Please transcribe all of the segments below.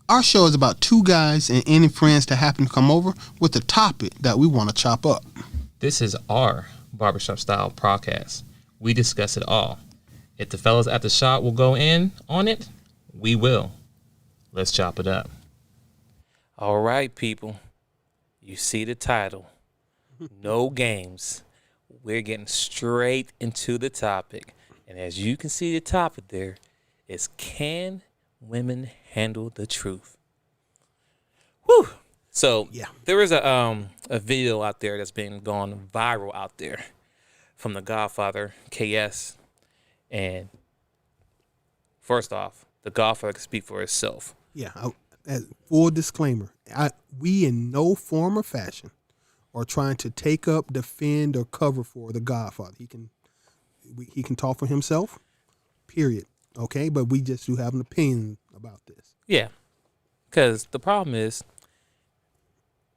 Our show is about two guys and any friends that happen to come over with a topic that we want to chop up. This is our barbershop style podcast. We discuss it all. If the fellas at the shop will go in on it, we will. Let's chop it up. All right, people. You see the title. No games. We're getting straight into the topic. And as you can see the topic there, is can women handle the truth? Whew. So there is a video out there that's been going viral out there from the Godfather, KS. And first off, the Godfather can speak for himself. Yeah, full disclaimer. We in no form or fashion are trying to take up, defend, or cover for the Godfather. He can talk for himself, period. Okay, but we just do have an opinion about this. Yeah, because the problem is,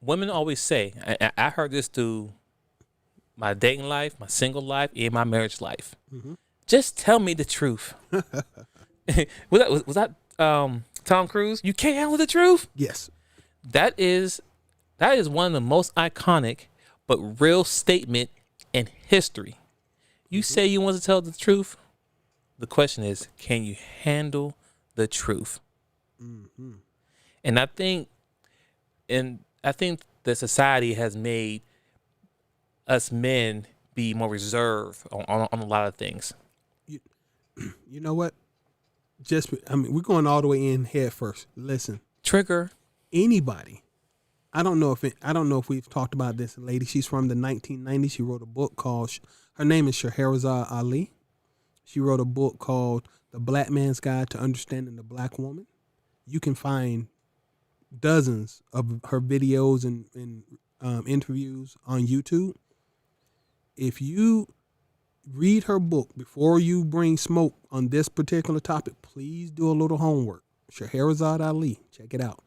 women always say, I heard this through my dating life, my single life, and my marriage life. Mm-hmm. Just tell me the truth. Was that Tom Cruise? You can't handle the truth? Yes. That is one of the most iconic but real statement in history. You say you want to tell the truth. The question is, can you handle the truth? Mm-hmm. And I think the society has made us men be more reserved on a lot of things. You know what? We're going all the way in head first. Listen, trigger anybody. I don't know if we've talked about this lady. She's from the 1990s. She wrote a book called. Her name is Scheherazade Ali. She wrote a book called The Black Man's Guide to Understanding the Black Woman. You can find dozens of her videos and interviews on YouTube. If you read her book before you bring smoke on this particular topic, please do a little homework. Scheherazade Ali, check it out.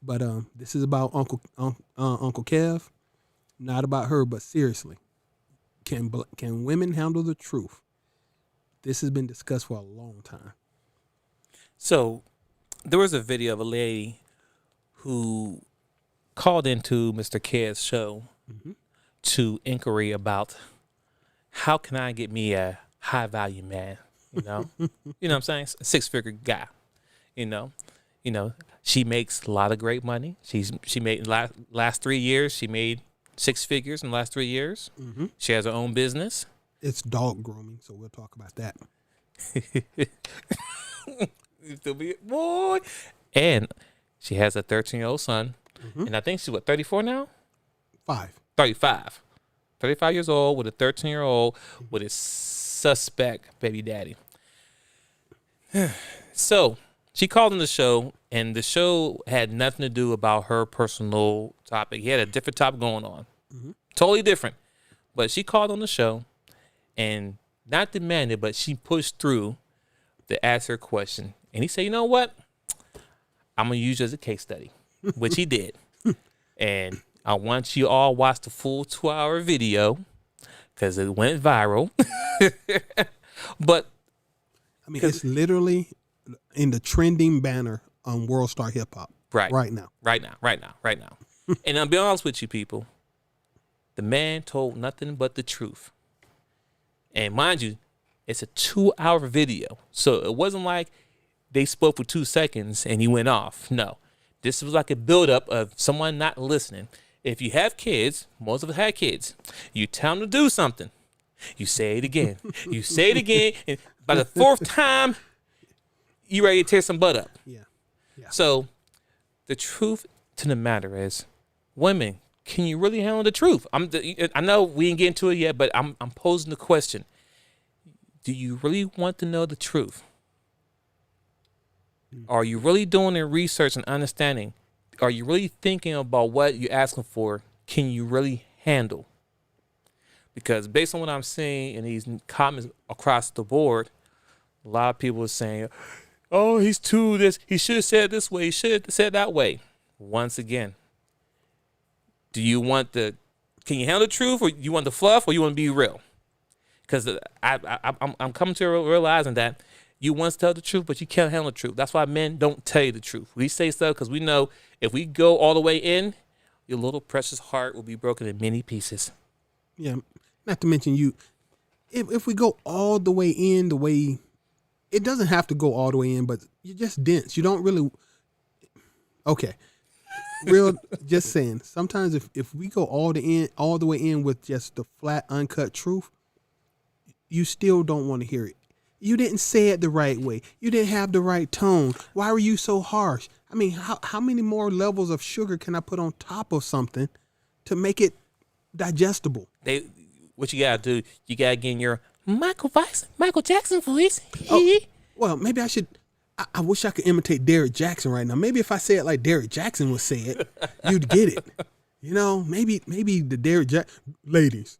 But this is about Uncle Kev, not about her. But seriously, can women handle the truth? This has been discussed for a long time. So there was a video of a lady who called into Mr. Kez's show to inquiry about how can I get me a high value man, you know? You know what I'm saying? A 6-figure guy, you know, she makes a lot of great money. She made last 3 years, she made 6 figures in the last 3 years. Mm-hmm. She has her own business. It's dog grooming, so we'll talk about that. You still be boy. And she has a 13-year-old son. Mm-hmm. And I think she's 34 now? 35 years old with a 13-year-old with a suspect baby daddy. So she called in the show, and the show had nothing to do about her personal topic. He had a different topic going on. Mm-hmm. Totally different. But she called on the show and not demanded, but she pushed through to ask her question. And he said, you know what? I'm going to use you as a case study, which he did. And I want you all watch the full 2-hour video because it went viral. But I mean, it's literally in the trending banner on World Star Hip Hop right now. And I'll be honest with you, people. The man told nothing but the truth. And mind you, it's a 2-hour video. So it wasn't like they spoke for 2 seconds and he went off. No. This was like a buildup of someone not listening. If you have kids, most of us had kids, you tell them to do something. You say it again. You say it again. And by the 4th time, you ready to tear some butt up. Yeah. So the truth to the matter is, women, can you really handle the truth? I know we didn't get into it yet, but I'm posing the question. Do you really want to know the truth? Are you really doing the research and understanding? Are you really thinking about what you're asking for? Can you really handle? Because based on what I'm seeing in these comments across the board, a lot of people are saying, oh, he's too this. He should have said it this way. He should have said that way. Once again, can you handle the truth, or you want the fluff, or you want to be real? Because I'm coming to realizing that You want to tell the truth, but you can't handle the truth. That's why men don't tell you the truth. We say so because we know if we go all the way in, your little precious heart will be broken in many pieces. Yeah. Not to mention you, if we go all the way in, it doesn't have to go all the way in, but you're just dense. You don't really. Okay. Just saying. Sometimes if we go all the way in with just the flat, uncut truth, you still don't want to hear it. You didn't say it the right way. You didn't have the right tone. Why were you so harsh? I mean, how many more levels of sugar can I put on top of something to make it digestible? What you gotta do? You gotta get in your Michael Jackson voice. Oh, well, maybe I should. I wish I could imitate Derrick Jackson right now. Maybe if I say it like Derrick Jackson would say it, you'd get it. You know, maybe the Derrick Jackson ladies.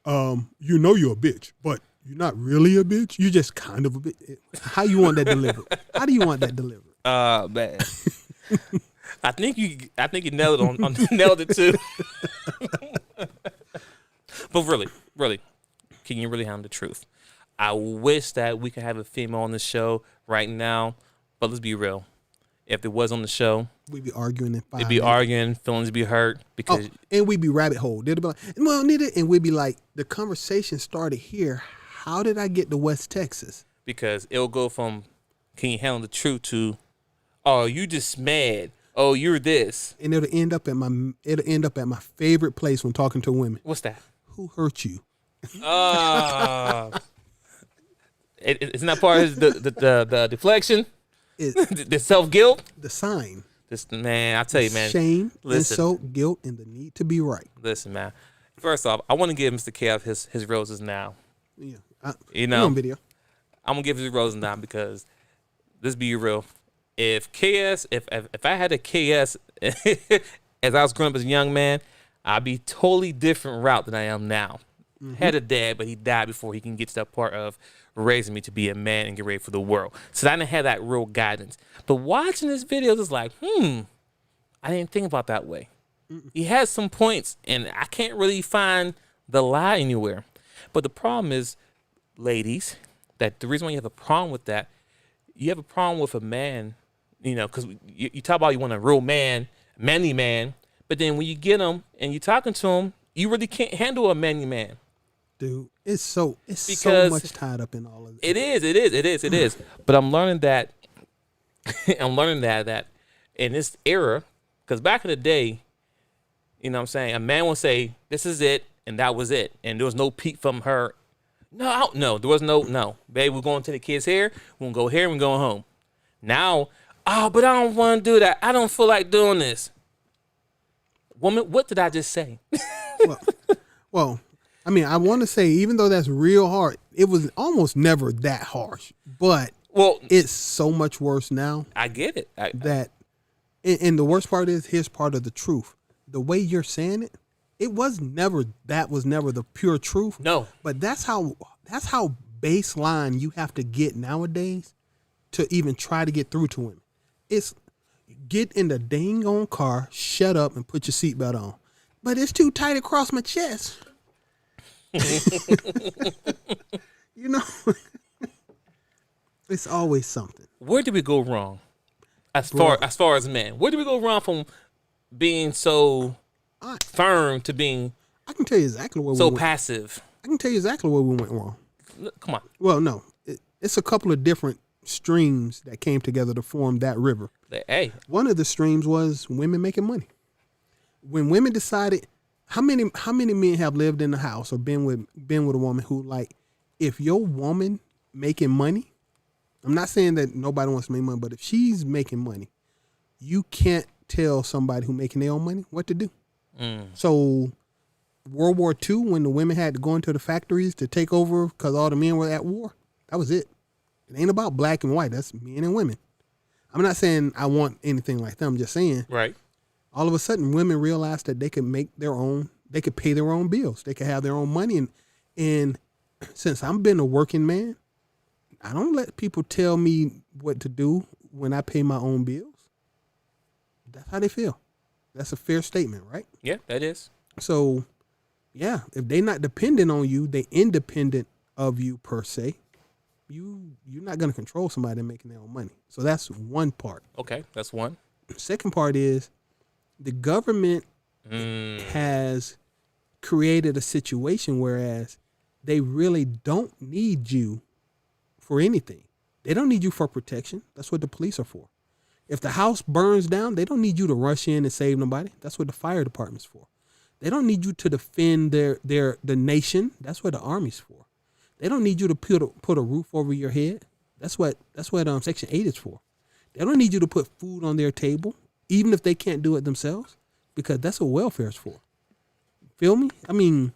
You know you're a bitch, but you're not really a bitch. You're just kind of a bitch. How you want that delivered? How do you want that delivered? Man. I think you nailed it nailed it too. But really, can you really handle the truth? I wish that we could have a female on the show right now, but let's be real. If it was on the show, we'd be arguing in 5 It'd be minutes. arguing, feelings be hurt because and we'd be rabbit hole. They'd be like, well, Nita, and we'd be like, the conversation started here. How did I get to West Texas? Because it'll go from can you handle the truth to oh, you just mad. Oh, you're this. And it'll end up at my favorite place when talking to women. What's that? Who hurt you? Isn't that part of the deflection? The self-guilt? The sign. This man, I tell you, man. Shame, listen, insult, guilt, and the need to be right. Listen, man. First off, I want to give Mr. Kev his roses now. Yeah. You know, on video. I'm gonna give his roses now because let's be real. If I had a KS as I was growing up as a young man, I'd be totally different route than I am now. Mm-hmm. Had a dad, but he died before he can get to that part of raising me to be a man and get ready for the world. So I didn't have that real guidance. But watching this video, it's like, I didn't think about that way. Mm-mm. He has some points, and I can't really find the lie anywhere. But the problem is, ladies, that the reason why you have a problem with that, you have a problem with a man, because you talk about you want a real man, manly man, but then when you get him and you're talking to him, you really can't handle a manly man. Dude, it's so much tied up in all of this. It is. But I'm learning that that in this era, because back in the day, you know what I'm saying, a man will say, this is it, and that was it. And there was no peep from her. No, there was no. Babe, we're going to the kids here. We're going to go here and we're going home. Now, but I don't want to do that. I don't feel like doing this. Woman, what did I just say? well, I mean, I want to say, even though that's real hard, it was almost never that harsh. But it's so much worse now. I get it. And the worst part is, here's part of the truth. The way you're saying it, that was never the pure truth. No. But that's how baseline you have to get nowadays to even try to get through to women. It's get in the dang on car, shut up, and put your seatbelt on. But it's too tight across my chest. It's always something. Where did we go wrong? As far as men, where did we go wrong from being so firm to being I can tell you exactly where so passive? I can tell you exactly where we went wrong. Come on. Well, no. It's a couple of different streams that came together to form that river. Hey. One of the streams was women making money. When women decided, how many men have lived in the house or been with a woman who, like, if your woman making money, I'm not saying that nobody wants to make money, but if she's making money, you can't tell somebody who making their own money what to do. So World War II, when the women had to go into the factories to take over because all the men were at war, that was it. It ain't about black and white. That's men and women. I'm not saying I want anything like them. I'm just saying. Right. All of a sudden, women realized that they could make their own. They could pay their own bills. They could have their own money. And since I've been a working man, I don't let people tell me what to do when I pay my own bills. That's how they feel. That's a fair statement, right? Yeah, that is. So, yeah, if they're not dependent on you, they independent of you per se. you're not going to control somebody making their own money. So that's one part. Okay, that's one. Second part is the government has created a situation whereas they really don't need you for anything. They don't need you for protection. That's what the police are for. If the house burns down, they don't need you to rush in and save nobody. That's what the fire department's for. They don't need you to defend the nation. That's what the army's for. They don't need you to put a roof over your head. That's what Section 8 is for. They don't need you to put food on their table, even if they can't do it themselves, because that's what welfare is for. Feel me? I mean,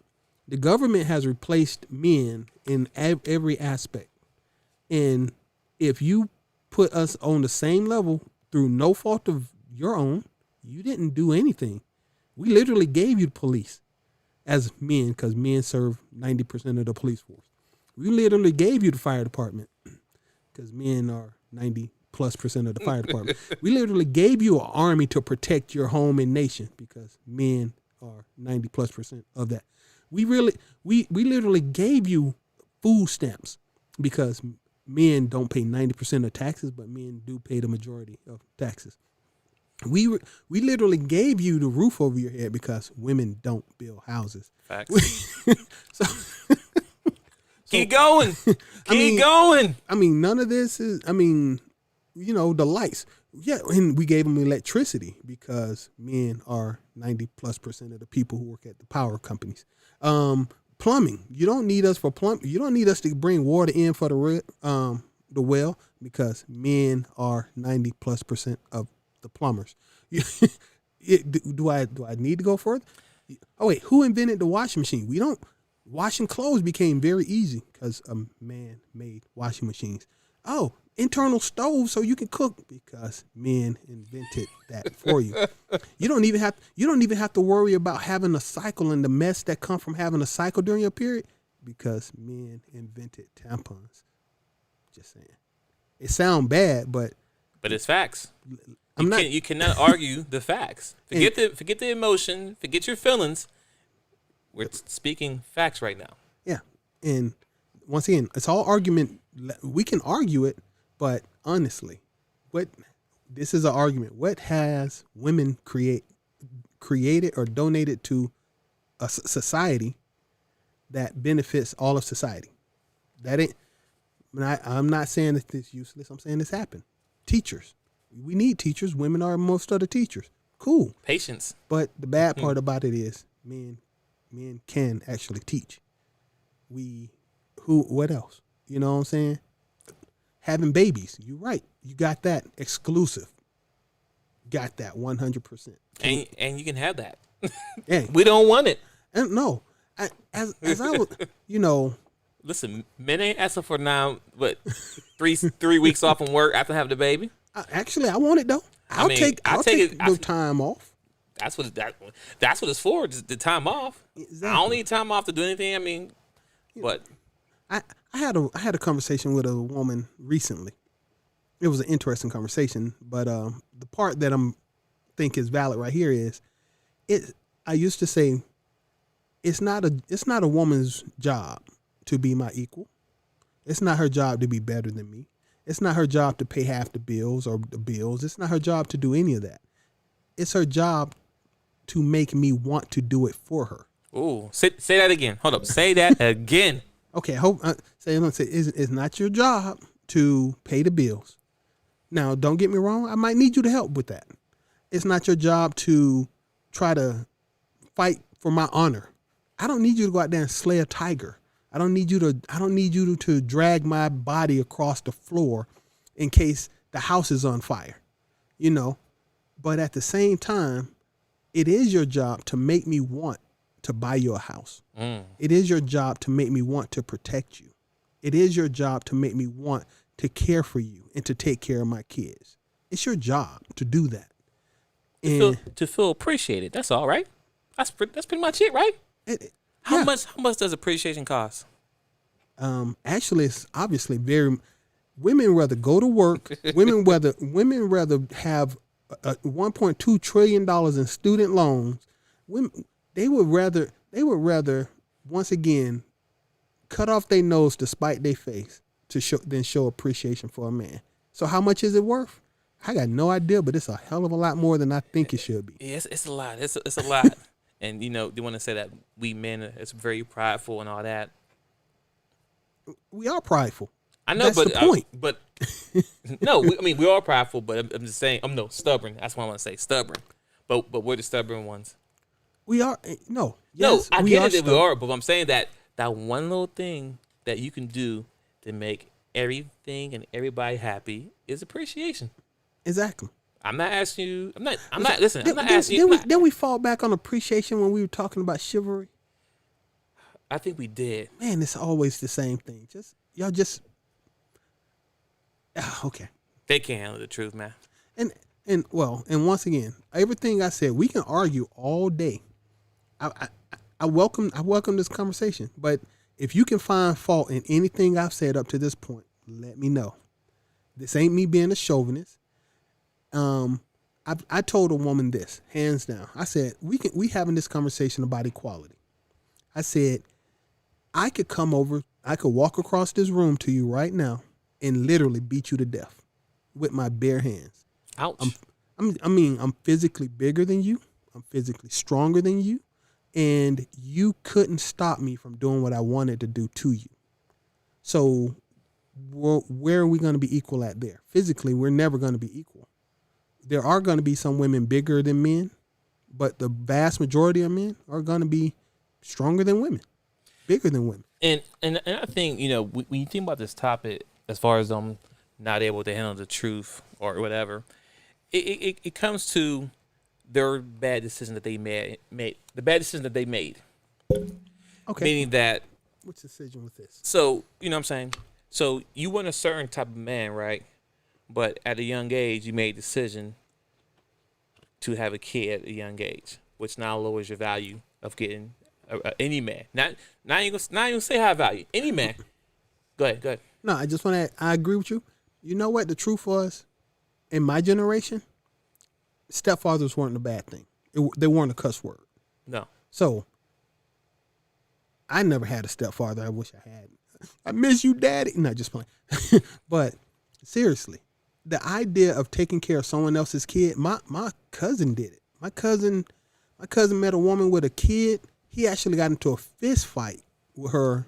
the government has replaced men in every aspect. And if you put us on the same level through no fault of your own, you didn't do anything. We literally gave you the police as men, because men serve 90% of the police force. We literally gave you the fire department because men are 90+% of the fire department. We literally gave you an army to protect your home and nation because men are 90+% of that. We literally gave you food stamps because men don't pay 90% of taxes, but men do pay the majority of taxes. We literally gave you the roof over your head because women don't build houses. Facts. Keep going. Keep going. I mean, none of this is, the lights. Yeah, and we gave them electricity because men are 90+% of the people who work at the power companies. Plumbing. You don't need us for plumbing. You don't need us to bring water in for the well because men are 90+% of the plumbers. Do I need to go further? Oh wait, who invented the washing machine? Washing clothes became very easy because a man made washing machines. Oh, internal stoves so you can cook because men invented that for you. You don't even have to worry about having a cycle and the mess that come from having a cycle during your period because men invented tampons. Just saying. It sounds bad, but it's facts. You cannot argue the facts. Forget the emotion. Forget your feelings. We're speaking facts right now. Yeah, and once again, it's all argument. We can argue it, but honestly, this is an argument. What has women created or donated to a society that benefits all of society? That ain't. I'm not saying that it's useless. I'm saying this happened. Teachers. We need teachers. Women are most of the teachers. Cool. Patience. But the bad part about it is men can actually teach. What else? You know what I'm saying? Having babies. You're right. You got that exclusive. Got that 100%. And you can have that. Yeah. We don't want it. And no. As I was, Listen, men ain't asking for now, what, three weeks off from work after having the baby? Actually, I want it though. I'll take the time off. That's what it's for. Just the time off. Exactly. I don't need time off to do anything. But I had a conversation with a woman recently. It was an interesting conversation, but the part that think is valid right here is I used to say it's not a woman's job to be my equal. It's not her job to be better than me. It's not her job to pay half the bills or the bills. It's not her job to do any of that. It's her job to make me want to do it for her. Ooh, say that again. Hold up. Say that again. Okay, it's not your job to pay the bills. Now, don't get me wrong. I might need you to help with that. It's not your job to try to fight for my honor. I don't need you to go out there and slay a tiger. I don't need you to drag my body across the floor in case the house is on fire. But at the same time, it is your job to make me want to buy you a house. It is your job to make me want to protect you. It is your job to make me want to care for you and to take care of my kids. It's your job to do that. To feel appreciated. That's all, right? That's pretty much it, right? How much does appreciation cost? Actually, it's obviously women rather go to work. women rather have $1.2 trillion in student loans. They would rather once again cut off their nose to spite their face to show appreciation for a man. So how much is it worth? I got no idea, but it's a hell of a lot more than I think it should be. Yes, it's a lot. It's a lot. And they want to say that we men is very prideful and all that. We are prideful. I know, That's but the point. but no, we are prideful, but I'm just saying I'm stubborn. That's what I want to say, stubborn. But we're the stubborn ones. We are no. No, Yes, I we get are it that we stubborn. are, but I'm saying that one little thing that you can do to make everything and everybody happy is appreciation. Exactly. I'm not asking you. I'm not. Listen, I'm not Then, asking you. then we fall back on appreciation when we were talking about chivalry. I think we did. Man, it's always the same thing. Y'all just okay. They can't handle the truth, man. And once again, everything I said, we can argue all day. I welcome this conversation, but if you can find fault in anything I've said up to this point, let me know. This ain't me being a chauvinist. I told a woman this, hands down. I said, we having this conversation about equality. I said, I could walk across this room to you right now and literally beat you to death with my bare hands. Ouch. I'm physically bigger than you. I'm physically stronger than you. And you couldn't stop me from doing what I wanted to do to you. So where are we going to be equal at there? Physically, we're never going to be equal. There are going to be some women bigger than men, but the vast majority of men are going to be stronger than women, bigger than women. And I think, when you think about this topic, as far as them not able to handle the truth or whatever, it comes to their bad decision that they made. The bad decision that they made. Okay. Meaning that. Which decision was this? So, you know what I'm saying? So you want a certain type of man, right? But at a young age, you made a decision to have a kid at a young age, which now lowers your value of getting any man. Not even say high value. Any man. Go ahead. No, I just want to. I agree with you. You know what the truth was? In my generation, stepfathers weren't a bad thing. They weren't a cuss word. No. So I never had a stepfather. I wish I had. I miss you, Daddy. Not just playing. But seriously, the idea of taking care of someone else's kid, my cousin did it. My cousin met a woman with a kid. He actually got into a fist fight with her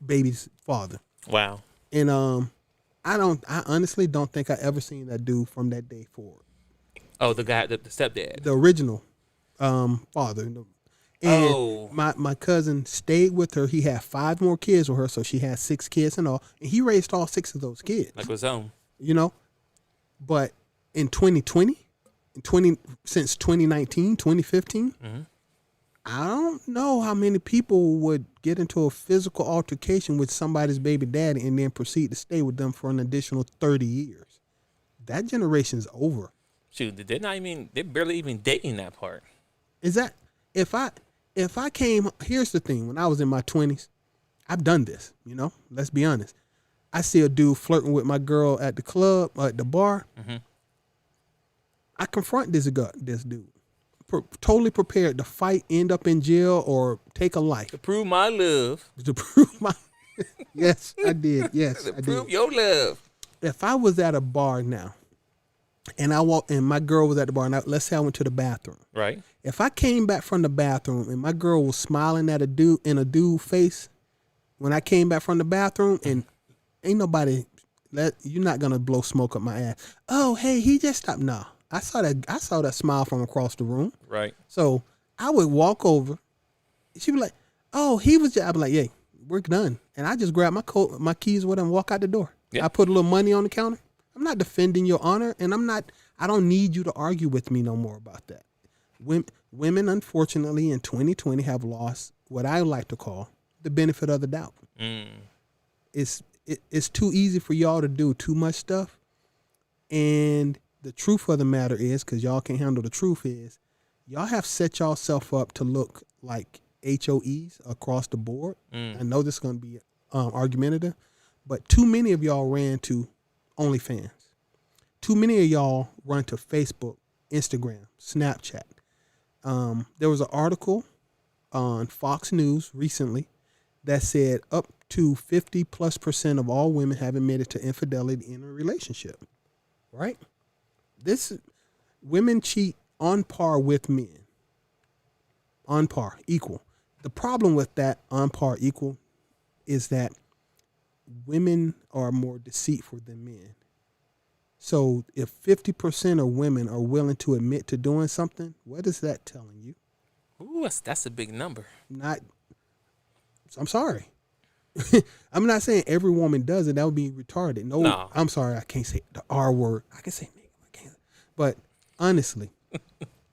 baby's father. Wow. And I honestly don't think I ever seen that dude from that day forward. Oh, the guy, the stepdad. The original father. And my cousin stayed with her. He had 5 more kids with her, so she had 6 kids in all. And he raised all 6 of those kids. Like his own. But in 2020, since 2019, 2015, I don't know how many people would get into a physical altercation with somebody's baby daddy and then proceed to stay with them for an additional 30 years. That generation's over. Shoot, they're barely even dating that part. Is that, if I came, here's the thing, when I was in my 20s, I've done this, let's be honest. I see a dude flirting with my girl at the club, at the bar. Mm-hmm. I confront this dude. Totally prepared to fight, end up in jail, or take a life. To prove my love. To prove my... Yes, I did. Yes, I did. Prove your love. If I was at a bar now, and and my girl was at the bar, and let's say I went to the bathroom. Right. If I came back from the bathroom and my girl was smiling at a dude's face, when I came back from the bathroom, and ain't nobody, you're not gonna blow smoke up my ass. Oh, hey, he just stopped. Nah, I saw that smile from across the room. Right. So I would walk over. She'd be like, "Oh, he was just." I'd be like, "Yeah, we're done." And I just grab my keys with him and walk out the door. Yeah. I put a little money on the counter. I'm not defending your honor, and I don't need you to argue with me no more about that. Women, unfortunately, in 2020 have lost what I like to call the benefit of the doubt. It's too easy for y'all to do too much stuff. And the truth of the matter is, because y'all can't handle the truth, is y'all have set yourself up to look like HOEs across the board. I know this is going to be argumentative, but too many of y'all ran to OnlyFans. Too many of y'all run to Facebook, Instagram, Snapchat. There was an article on Fox News recently that said up to 50+% of all women have admitted to infidelity in a relationship. Right? Women cheat on par with men. On par, equal. The problem with that on par, equal, is that women are more deceitful than men. So if 50% of women are willing to admit to doing something, what is that telling you? Ooh, that's a big number. I'm sorry. I'm not saying every woman does it. That would be retarded. No. I'm sorry. I can't say the R word. I can say nigga. I can't. But honestly,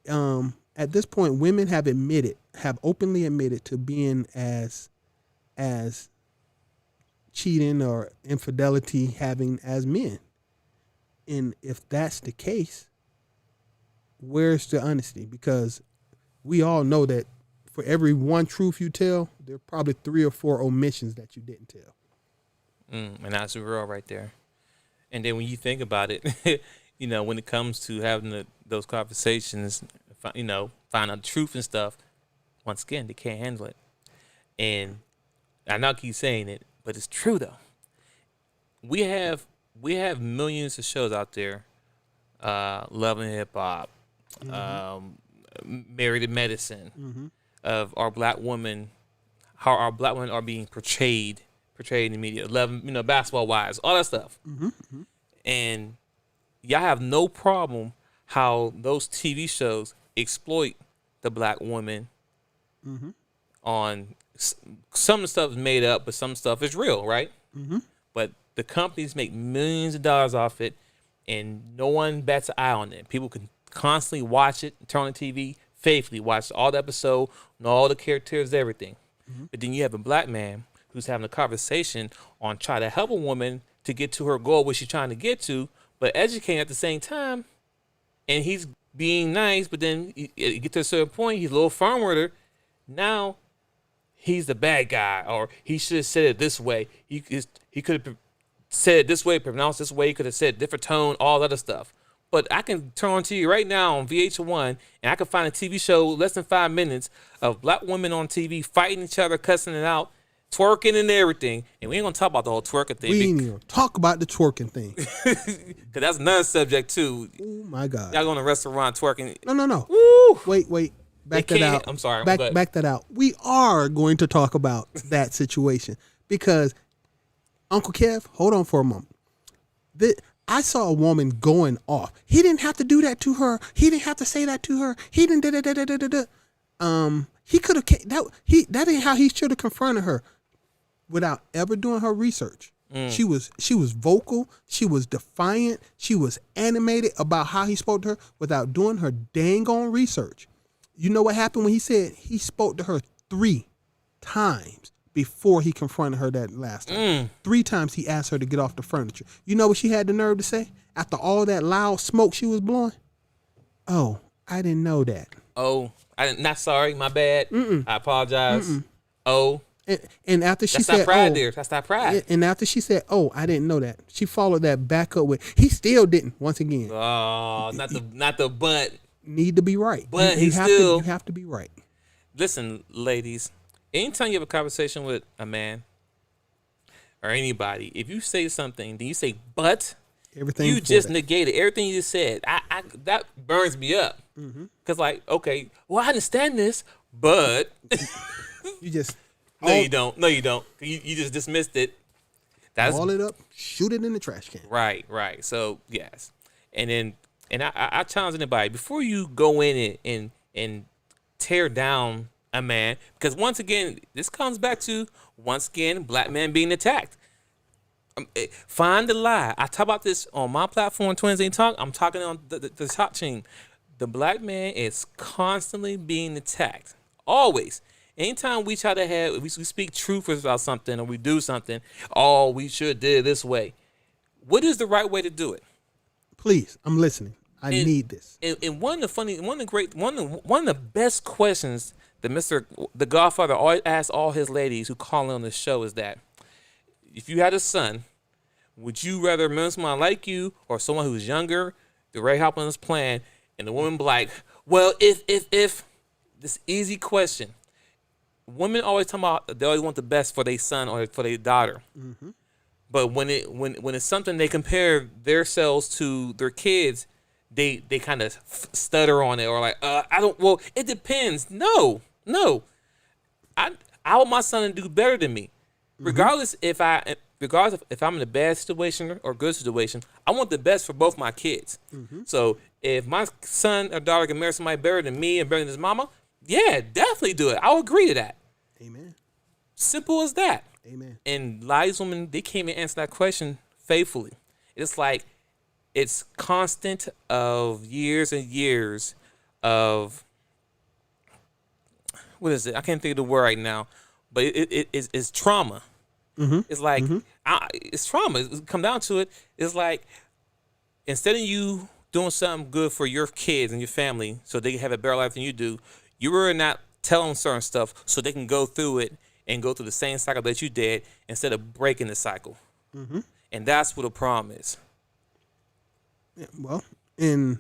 at this point, women have openly admitted to being as cheating or infidelity having as men. And if that's the case, where's the honesty? Because we all know that for every one truth you tell, there are probably 3 or 4 omissions that you didn't tell. And that's real right there. And then when you think about it, when it comes to having those conversations, find out the truth and stuff, once again, they can't handle it. And I know I keep saying it, but it's true though. We have millions of shows out there, Love and Hip Hop, Married to Medicine, of our black women, how our black women are being portrayed in the media, Basketball Wives, all that stuff. And y'all have no problem how those TV shows exploit the black woman on some of the stuff is made up, but some stuff is real, right? But the companies make millions of dollars off it, and no one bats an eye on it. People can constantly watch it, turn on the TV, faithfully watch all the episode, know all the characters, everything. But then you have a black man who's having a conversation on try to help a woman to get to her goal, what she's trying to get to, but educating at the same time. And he's being nice, but then you get to a certain point, he's a little firm with her. Now he's the bad guy, or he should have said it this way. He could have said it this way, pronounced this way. He could have said different tone, all that other stuff. But I can turn on to you right now on VH1, and I can find a TV show less than 5 minutes of black women on TV fighting each other, cussing it out, twerking and everything. And we ain't gonna talk about the whole twerking thing. We ain't even talk about the twerking thing. Because that's another subject too. Oh my God. Y'all go to a restaurant twerking. No. Woo! Wait. Back that out. I'm sorry. Back that out. We are going to talk about that situation because Uncle Kev, hold on for a moment. I saw a woman going off. He didn't have to do that to her. He didn't have to say that to her. He didn't he could have that ain't how he should have confronted her without ever doing her research. She was vocal, she was defiant, she was animated about how he spoke to her without doing her dang on research. You know what happened when he said he spoke to her 3 times before he confronted her that last time. 3 times he asked her to get off the furniture. You know what she had the nerve to say after all that loud smoke she was blowing? Oh, I didn't know that. Oh, not sorry, my bad. I apologize. Oh. And after she that's said, not pride "Oh," there. That's not pride. And after she said, "Oh, I didn't know that," she followed that back up with, "He still didn't." Once again, oh, not the but. Need to be right. But you you have to be right. Listen, ladies. Anytime you have a conversation with a man or anybody, if you say something, then you say "but," Everything you just negated everything you just said. I that burns me up because, okay, well, I understand this, but you just. You don't. You just dismissed it. That's ball it up, shoot it in the trash can. Right. So yes, and I challenge anybody before you go in and tear down a man, because once again, this comes back to black men being attacked. Find the lie. I talk about this on my platform, Twins Ain't Talk. I'm talking on the top team. The black man is constantly being attacked, always. Anytime we try to we speak truth about something or we do something, we should do it this way. What is the right way to do it? Please, I'm listening. I need this. And one of the best questions that the Godfather always asks all his ladies who call in on the show is that, if you had a son, would you rather marry someone like you or someone who's younger, the Ray hop on his plan, and the woman be like, well, if this easy question. women always talk about they always want the best for their son or for their daughter. But when it's something they compare themselves to their kids, they kind of stutter on it or like, I don't. Well, it depends. No. I want my son to do better than me, regardless if I'm in a bad situation or good situation. I want the best for both my kids. So if my son or daughter can marry somebody better than me and better than his mama, yeah, definitely do it. I'll agree to that. Amen. Simple as that. Amen. And a lot of these women, they came and answered that question faithfully. It's like, it's constant of years and years of, what is it? I can't think of the word right now, but it's trauma. It's like, it's trauma. It's come down to it. It's like, instead of you doing something good for your kids and your family so they can have a better life than you do, you were not telling certain stuff so they can go through it and go through the same cycle that you did instead of breaking the cycle. And that's what the problem is. Yeah, well, and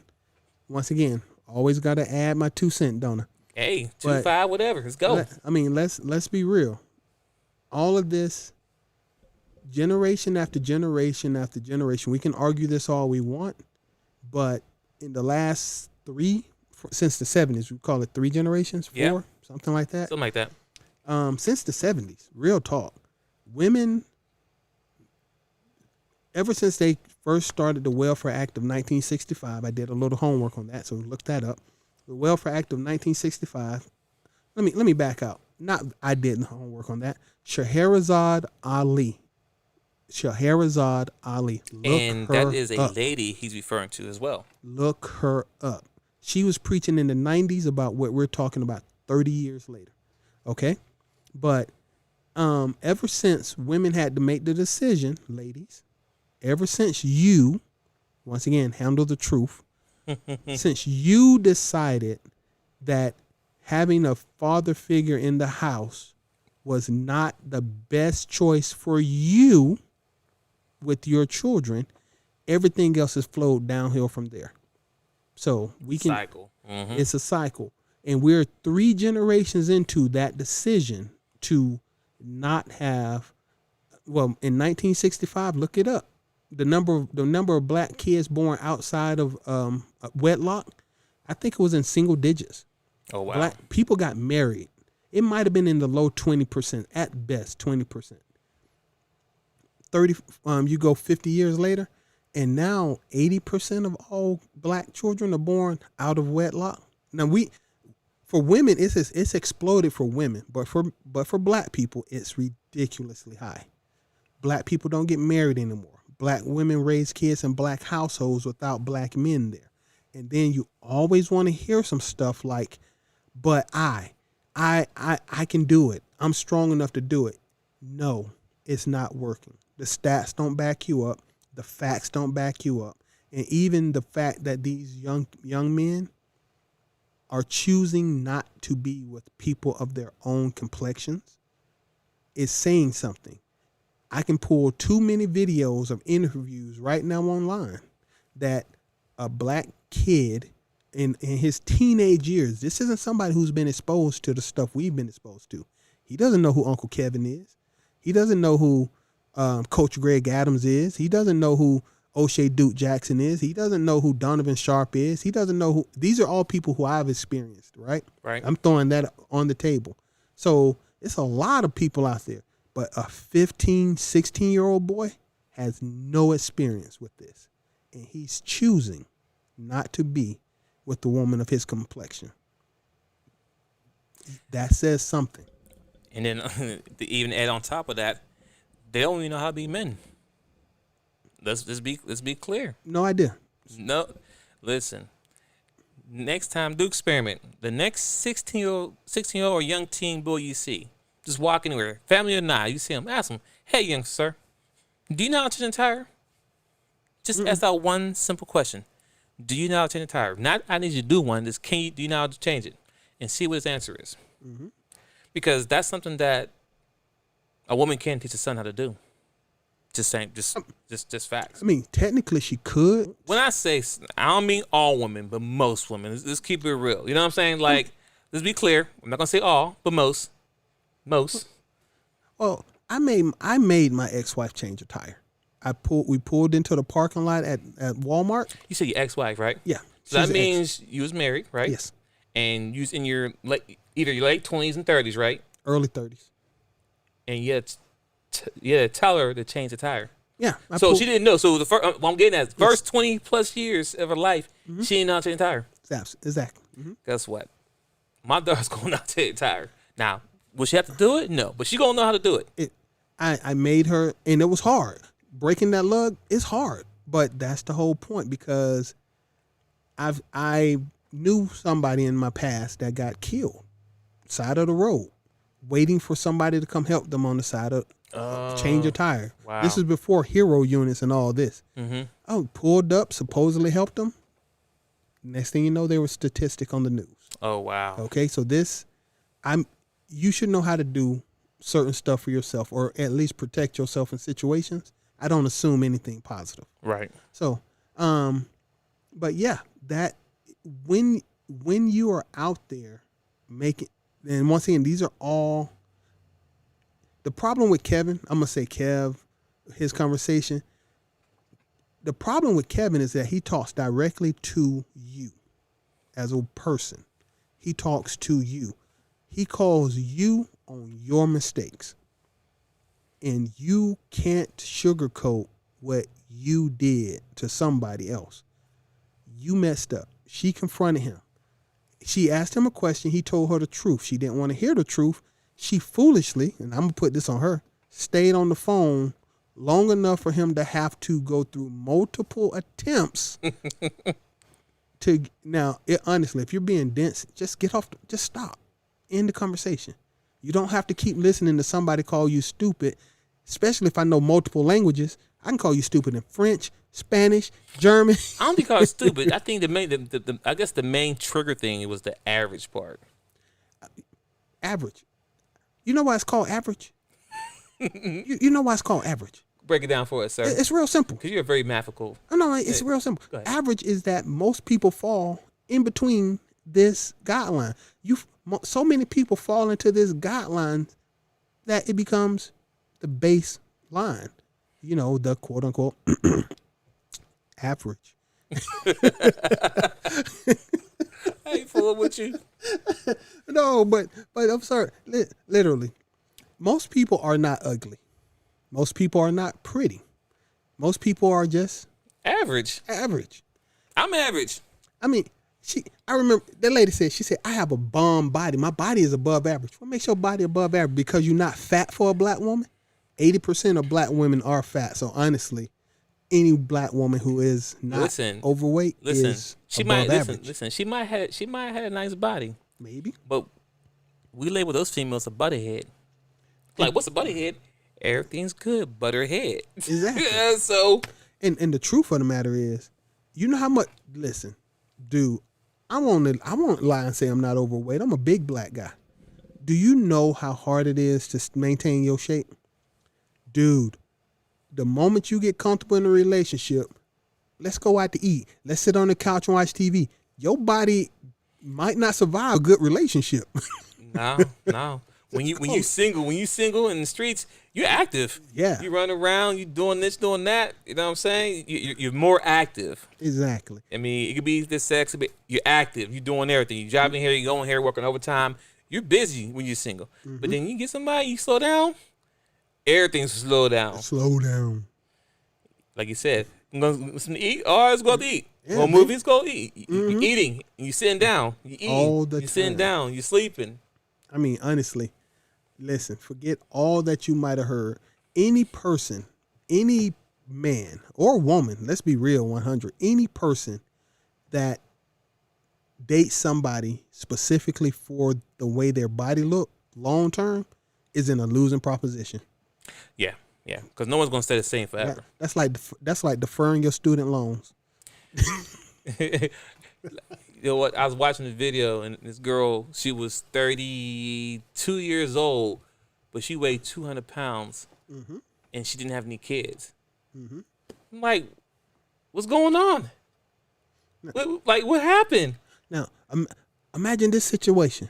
once again, always got to add my 2 cents, don't I? Hey, 2-5, whatever. Let's go. I mean, let's be real. All of this, generation after generation after generation, we can argue this all we want, but in the last since the 70s, we call it 3 generations, 4, something like that. Something like that. Since the 70s, real talk, women, ever since they first started the Welfare Act of 1965, I did a little homework on that, so look that up. The Welfare Act of 1965. Let me back out. Not I did homework on that. Scheherazade Ali. Scheherazade Ali. And that is a lady he's referring to as well. Look her up. She was preaching in the 90s about what we're talking about 30 years later. Okay? But ever since women had to make the decision, ladies, ever since you, once again, handle the truth, since you decided that having a father figure in the house was not the best choice for you with your children, everything else has flowed downhill from there. So we can cycle. It's a cycle. And we're 3 generations into that decision to not have, well, in 1965, look it up. The number of black kids born outside of wedlock, I think it was in single digits. Oh, wow. Black people got married. It might have been in the low 20%, at best 20%. 30, you go 50 years later, and now 80% of all black children are born out of wedlock. Now for women, it's exploded for women, but for black people, it's ridiculously high. Black people don't get married anymore. Black women raise kids in black households without black men there. And then you always want to hear some stuff like, but I can do it. I'm strong enough to do it. No, it's not working. The stats don't back you up. The facts don't back you up. And even the fact that these young men are choosing not to be with people of their own complexions is saying something. I can pull too many videos of interviews right now online that a black kid in his teenage years, this isn't somebody who's been exposed to the stuff we've been exposed to. He doesn't know who Uncle Kevin is. He doesn't know who Coach Greg Adams is. He doesn't know who O'Shea Duke Jackson is. He doesn't know who Donovan Sharp is. He doesn't know who. These are all people who I've experienced, right? Right. I'm throwing that on the table. So it's a lot of people out there. But a 15, 16-year-old boy has no experience with this. And he's choosing not to be with the woman of his complexion. That says something. And then to even add on top of that, they don't even know how to be men. Let's be clear. No idea. No, listen. Next time, do experiment. The next 16-year-old or young teen boy you see, just walk anywhere, family or not, you see him, ask him, "Hey, young sir, do you know how to change a tire?" Just ask that one simple question. Do you know how to change a tire? Not, I need you to do one. Just do you know how to change it? And see what his answer is. Mm-hmm. Because that's something that a woman can't teach a son how to do. Just saying, just facts. I mean, technically she could. When I say, I don't mean all women, but most women. Let's keep it real. You know what I'm saying? Like, let's be clear. I'm not going to say all, but most. Most. Well, I made my ex-wife change a tire. We pulled into the parking lot at Walmart. You said your ex-wife, right? Yeah. So that she's an means you was married, right? Yes. And you was in your either your late 20s and 30s, right? Early 30s. And you had to tell her to change the tire. Yeah. So she didn't know. So the first, what I'm getting at, first 20 plus years of her life, she didn't know how to change the tire. Exactly. Mm-hmm. Guess what? My daughter's going to know how to change the tire. Now, will she have to do it? No. But she going to know how to do it. I made her, and it was hard. Breaking that lug is hard. But that's the whole point, because I knew somebody in my past that got killed side of the road, waiting for somebody to come help them on the side of change a tire. Wow. This is before hero units and all this. Mm-hmm. I pulled up, supposedly helped them. Next thing you know, they were statistic on the news. Oh, wow. Okay, so you should know how to do certain stuff for yourself, or at least protect yourself in situations. I don't assume anything positive. Right. So, but yeah, that when you are out there making, and once again, these are all the problem with Kevin. I'm gonna say Kev, his conversation. The problem with Kevin is that he talks directly to you as a person. He talks to you. He calls you on your mistakes. And you can't sugarcoat what you did to somebody else. You messed up. She confronted him. She asked him a question. He told her the truth. She didn't want to hear the truth. She foolishly, and I'm going to put this on her, stayed on the phone long enough for him to have to go through multiple attempts to, now, honestly, if you're being dense, just get off, just stop. End the conversation. You don't have to keep listening to somebody call you stupid, especially if I know multiple languages. I can call you stupid in French, Spanish, German. I don't think I was stupid. I think I guess the main trigger thing was the average part. Average. You know why it's called average? you know why it's called average? Break it down for us, sir. It's real simple. Because you're very mathematical. No, it's real simple. Go ahead. Average is that most people fall in between this guideline. So many people fall into this guideline that it becomes the baseline. You know, the quote unquote average. I ain't fooling with you. No, but I'm sorry. Literally, most people are not ugly. Most people are not pretty. Most people are just Average. I'm average. I mean, I remember that lady said, she said, I have a bomb body. My body is above average. What makes your body above average? Because you're not fat for a black woman? 80% of black women are fat. So honestly, any black woman who is not overweight is above average. Listen, she might have had a nice body. Maybe. But we label those females a butterhead. Like, what's a butterhead? Everything's good, butterhead. Exactly. Yeah, so And the truth of the matter is, you know how much, listen, dude, I won't lie and say I'm not overweight. I'm a big black guy. Do you know how hard it is to maintain your shape? Dude, the moment you get comfortable in a relationship, let's go out to eat. Let's sit on the couch and watch TV. Your body might not survive a good relationship. No. When you single in the streets, you're active. Yeah. You run around, you doing this, doing that. You know what I'm saying? You're more active. Exactly. I mean, it could be this sex, but you're active. You're doing everything. You're driving here, you're going here, working overtime. You're busy when you're single. Mm-hmm. But then you get somebody, you slow down, everything's slow down. Slow down. Like you said, I'm going to eat. All right, let's go out to eat. Yeah, go movies, go eat. Mm-hmm. You're eating. You're sitting down. You're eating. All the you're sitting time. down. You're sleeping. I mean, honestly, listen, forget all that you might have heard. Any person, any man or woman, let's be real, 100, any person that dates somebody specifically for the way their body look long term is in a losing proposition. Yeah. Because no one's going to stay the same forever. That's like deferring your student loans. You know what? I was watching the video, and this girl, she was 32 years old, but she weighed 200 pounds, and she didn't have any kids. I'm like, what's going on? What happened? Now, imagine this situation.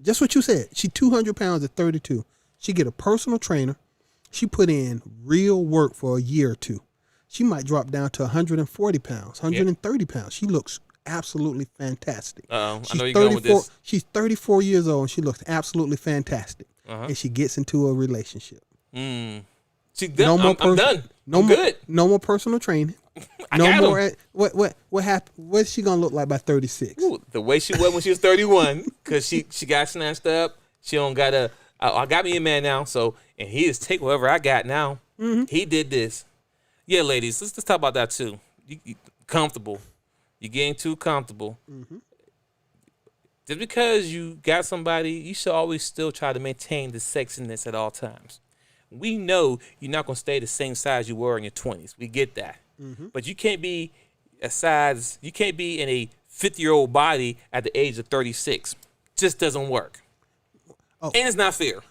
Just what you said. She 200 pounds at 32. She get a personal trainer. She put in real work for a year or two. She might drop down to 140 pounds, 130 pounds. She looks absolutely fantastic. I know you're going with this. She's 34 years old and she looks absolutely fantastic. And she gets into a relationship. See, I'm done. I'm good. No more personal training. I got more. him. What happened? What's she gonna look like by 36? Ooh, the way she was when she was 31, because she got snatched up. She don't got I got me a man now, so and he just take whatever I got now. He did this. Yeah, ladies, let's talk about that too. You comfortable. You're getting too comfortable. Just because you got somebody, you should always still try to maintain the sexiness at all times. We know you're not going to stay the same size you were in your 20s. We get that. But you can't be you can't be in a 50-year-old body at the age of 36. Just doesn't work. And it's not fair.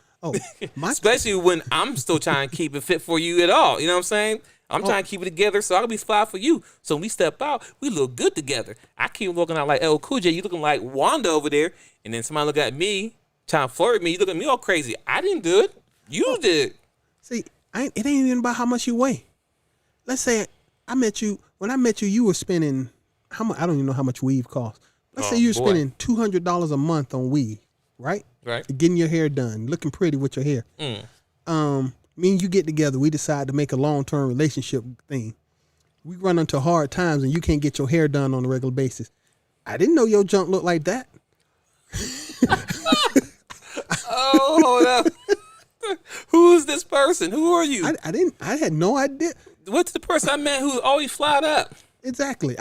Especially when I'm still trying to keep it fit for you at all. You know what I'm saying? I'm trying to keep it together so I can be fly for you. So when we step out, we look good together. I keep looking out like El Cool J. You looking like Wanda over there. And then somebody look at me, trying to flirt with me. You look at me all crazy. I didn't do it. You did. See, it ain't even about how much you weigh. Let's say I met you. When I met you, you were spending how much? I don't even know how much weave costs. Let's say you're spending $200 a month on weave, right? Right. Getting your hair done, looking pretty with your hair. Me and you get together. We decide to make a long-term relationship thing. We run into hard times, and you can't get your hair done on a regular basis. I didn't know your junk looked like that. Hold up. Who is this person? Who are you? I had no idea. What's the person I met who always flyed up? Exactly.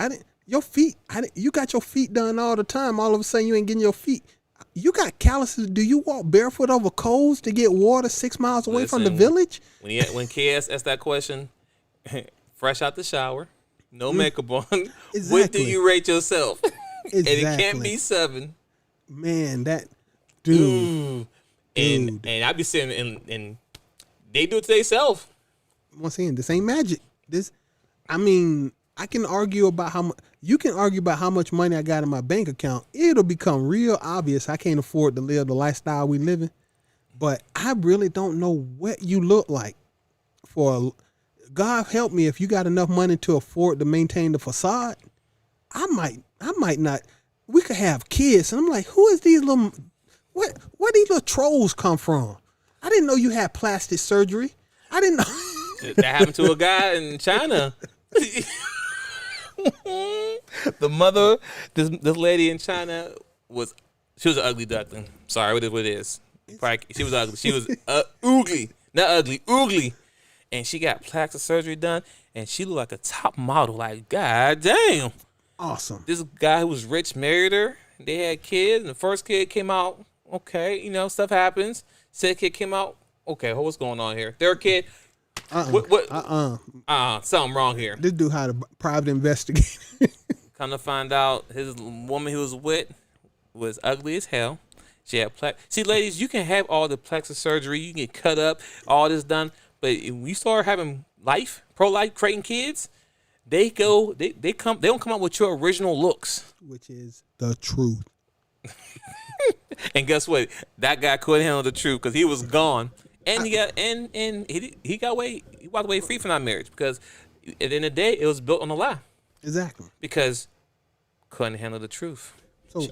Your feet. You got your feet done all the time. All of a sudden, you ain't getting your feet. You got calluses. Do you walk barefoot over coals to get water 6 miles away from the village? When KS asked that question, fresh out the shower, no makeup on, Exactly. what do you rate yourself? Exactly. And it can't be 7. Man, that dude. And I be saying, and they do it to themselves. Once again, this ain't magic. I can argue about how much. You can argue about how much money I got in my bank account. It'll become real obvious I can't afford to live the lifestyle we living. But I really don't know what you look like. God help me, if you got enough money to afford to maintain the facade, I might not. We could have kids, and I'm like, who is these little? Where these little trolls come from? I didn't know you had plastic surgery. I didn't know. That happened to a guy in China. The mother, this lady in China she was an ugly duckling. Sorry, what it is. She was ugly. She was oogly, not ugly, oogly, and she got plastic surgery done, and she looked like a top model. Like, god damn, awesome. This guy who was rich married her. They had kids, and the first kid came out okay. Stuff happens. Second kid came out okay. What's going on here? Third kid. Something wrong here. This dude had a private investigator. Come to find out, his woman he was with was ugly as hell. She had See, ladies, you can have all the plastic surgery, you can get cut up, all this done, but when you start having pro-life, creating kids, they don't come up with your original looks, which is the truth. And guess what? That guy couldn't handle the truth because he was gone. And he walked away free from that marriage because at the end of the day, it was built on a lie. Exactly. Because couldn't handle the truth. So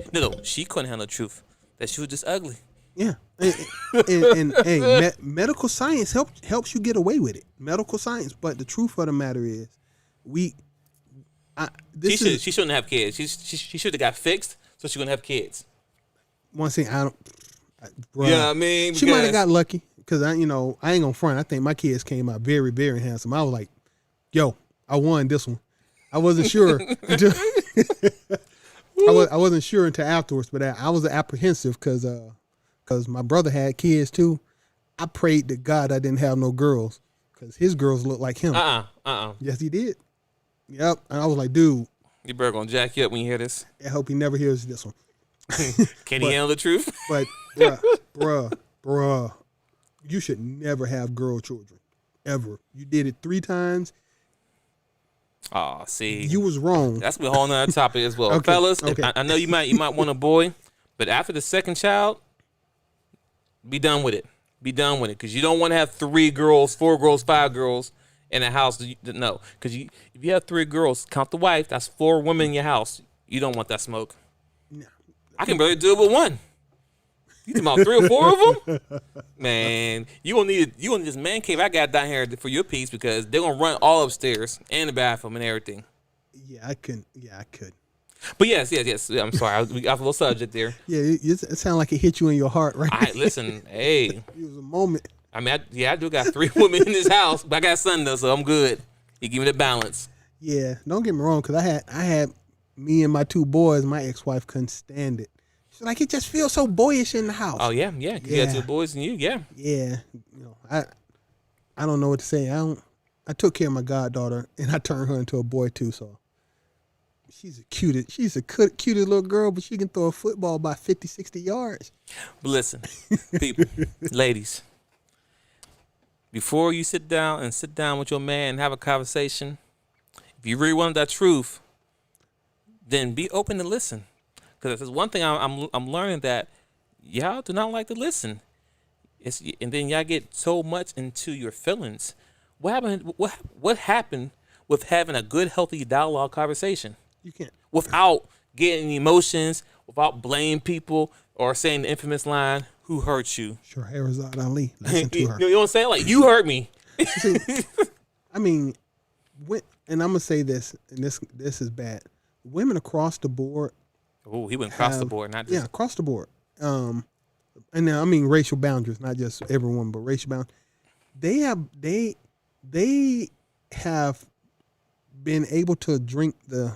she couldn't handle the truth. That she was just ugly. Yeah. And medical science helps you get away with it. Medical science, but the truth of the matter is, she shouldn't have kids. She should have got fixed so she wouldn't have kids. One thing bruh, yeah, I mean, she might have got lucky. Because I ain't gonna front. I think my kids came out very, very handsome. I was like, "Yo, I won this one." I wasn't sure. I wasn't sure until afterwards, but I was apprehensive because my brother had kids too. I prayed to God I didn't have no girls because his girls looked like him. Yes, he did. Yep. And I was like, dude, your brother gonna jack you up when you hear this. I hope he never hears this one. Can he handle the truth? But bruh. You should never have girl children, ever. You did it 3 times. Oh, see, you was wrong. That's a whole nother topic as well, okay, fellas. Okay. I know you might want a boy, but after the second child, be done with it. Be done with it, because you don't want to have 3 girls, 4 girls, 5 girls in a house. No, because if you have 3 girls, count the wife. That's 4 women in your house. You don't want that smoke. No. I can barely do it with 1. You talking about 3 or 4 of them? Man, you gonna need this man cave I got down here for your piece, because they're gonna run all upstairs and the bathroom and everything. Yeah, I couldn't. Yeah, I could. But yes. I'm sorry, we got a little subject there. Yeah, it sounded like it hit you in your heart, right? Listen, hey. It was a moment. I mean, I do got 3 women in this house, but I got son though, so I'm good. You give me the balance. Yeah, don't get me wrong, because I had me and my 2 boys. My ex-wife couldn't stand it. She's like, it just feels so boyish in the house. Oh yeah. You got 2 boys and you, yeah. Yeah, I don't know what to say. I took care of my goddaughter, and I turned her into a boy too. So she's the cutest little girl, but she can throw a football by 50, 60 yards. But listen, people, ladies, before you sit down with your man and have a conversation, if you really want that truth, then be open to listen. Because there's one thing I'm learning, that y'all do not like to listen. And then y'all get so much into your feelings. What happened with having a good, healthy dialogue conversation? You can't. Without getting emotions, without blaming people, or saying the infamous line, "Who hurt you?" Shahrazad Ali. Listen to her. You know what I'm saying? Like, you hurt me. See, I mean, and I'm gonna say this, and this is bad. Women across the board. Oh, he went across the board, not just. Yeah, across the board. And now I mean racial boundaries, not just everyone, but racial boundaries. They have been able to drink the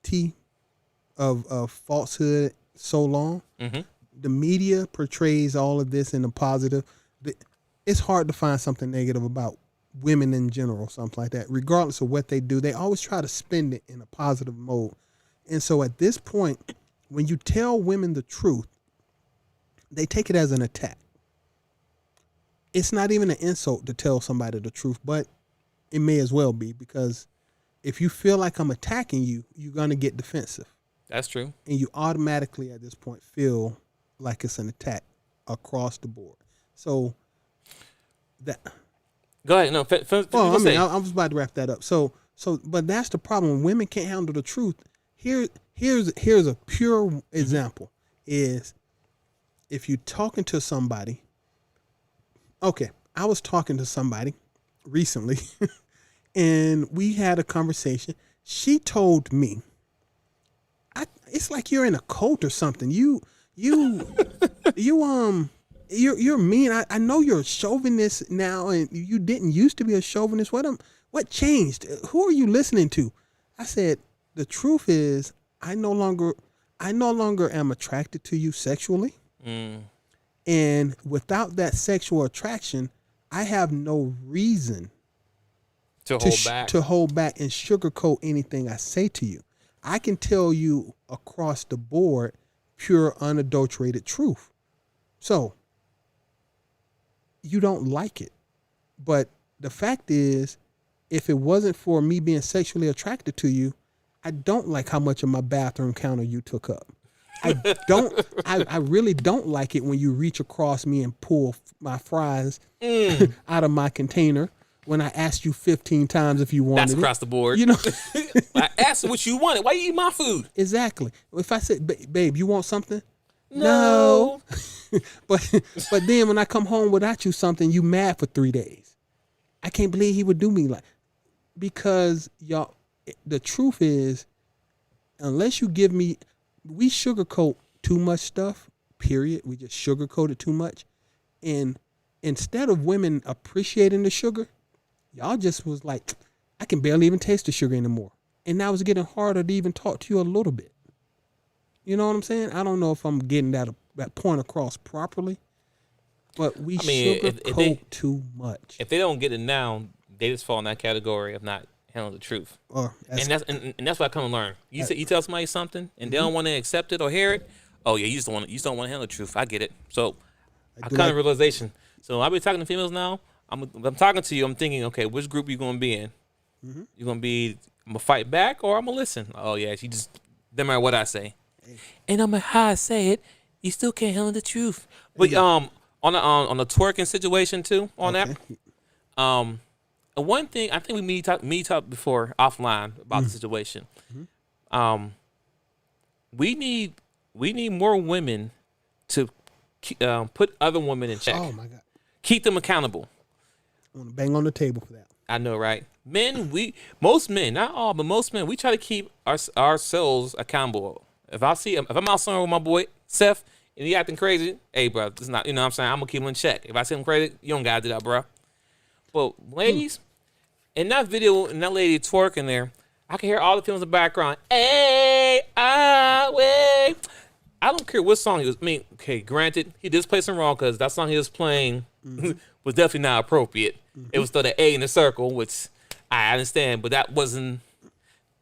tea of falsehood so long. Mm-hmm. The media portrays all of this in a positive. It's hard to find something negative about women in general, something like that. Regardless of what they do, they always try to spin it in a positive mode. And so at this point, when you tell women the truth, they take it as an attack. It's not even an insult to tell somebody the truth, but it may as well be, because if you feel like I'm attacking you, you're going to get defensive. That's true. And you automatically at this point feel like it's an attack across the board. So that. Go ahead. No, I was about to wrap that up. But that's the problem. When women can't handle the truth. Here's a pure example. Is if you're talking to somebody. Okay, I was talking to somebody recently, and we had a conversation. She told me, it's like you're in a cult or something. You're mean. I know you're a chauvinist now, and you didn't used to be a chauvinist. What changed? Who are you listening to? I said, the truth is, I no longer am attracted to you sexually. And without that sexual attraction, I have no reason to hold back and sugarcoat anything I say to you. I can tell you across the board pure, unadulterated truth. So you don't like it. But the fact is, if it wasn't for me being sexually attracted to you, I don't like how much of my bathroom counter you took up. I really don't like it when you reach across me and pull my fries out of my container when I asked you 15 times if you wanted it. That's across the board. You know, I asked what you wanted. Why you eat my food? Exactly. If I said, babe, you want something? No. But then when I come home without you something, you mad for 3 days. I can't believe he would do me because y'all, the truth is, unless you give me, we sugarcoat too much stuff, period. We just sugarcoat it too much. And instead of women appreciating the sugar, y'all just was like, I can barely even taste the sugar anymore. And now it's getting harder to even talk to you a little bit. You know what I'm saying? I don't know if I'm getting that point across properly, but we sugarcoat too much. If they don't get it now, they just fall in that category of not handling the truth. And that's what I come to learn. You tell somebody something and they don't want to accept it or hear it. Oh yeah, you just don't want to handle the truth. I get it. So I come to realization. So I'll be talking to females now. I'm talking to you. I'm thinking, okay, which group you gonna be in? Mm-hmm. You gonna be? I'm gonna fight back or I'm gonna listen. Oh yeah, she just doesn't matter what I say. And no matter how I say it, you still can't handle the truth. But on on the twerking situation too. On Okay. that, and one thing I think we talked before offline about the situation. We need more women to put other women in check. Oh my God. Keep them accountable. I want to bang on the table for that. I know, right? Most men, not all, but most men, we try to keep ourselves accountable. If I'm out somewhere with my boy Seth and he acting crazy, hey, bro, it's not, you know what I'm saying? I'm gonna keep him in check. If I see him crazy, you don't gotta do that, bro. But ladies, in that video, and that lady twerking there, I can hear all the films in the background. Hey, wait. I don't care what song he was. I mean, okay, granted, he did play some wrong because that song he was playing was definitely not appropriate. It was still the A in the circle, which I understand, but it wasn't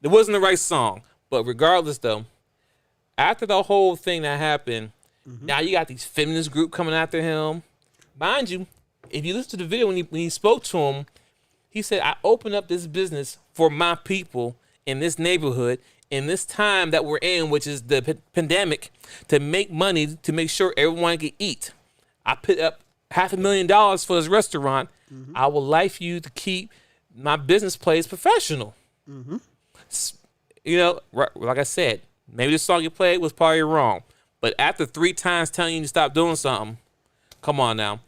the right song. But regardless, though, after the whole thing that happened, now you got these feminist group coming after him. Mind you, if you listen to the video when he spoke to him, he said, "I opened up this business for my people in this neighborhood." In this time that we're in, which is the pandemic, to make money, to make sure everyone can eat. I put up $500,000 for this restaurant. I would like for you to keep my business place professional. You know, like I said, maybe the song you played was probably wrong. But after 3 times telling you to stop doing something, come on now.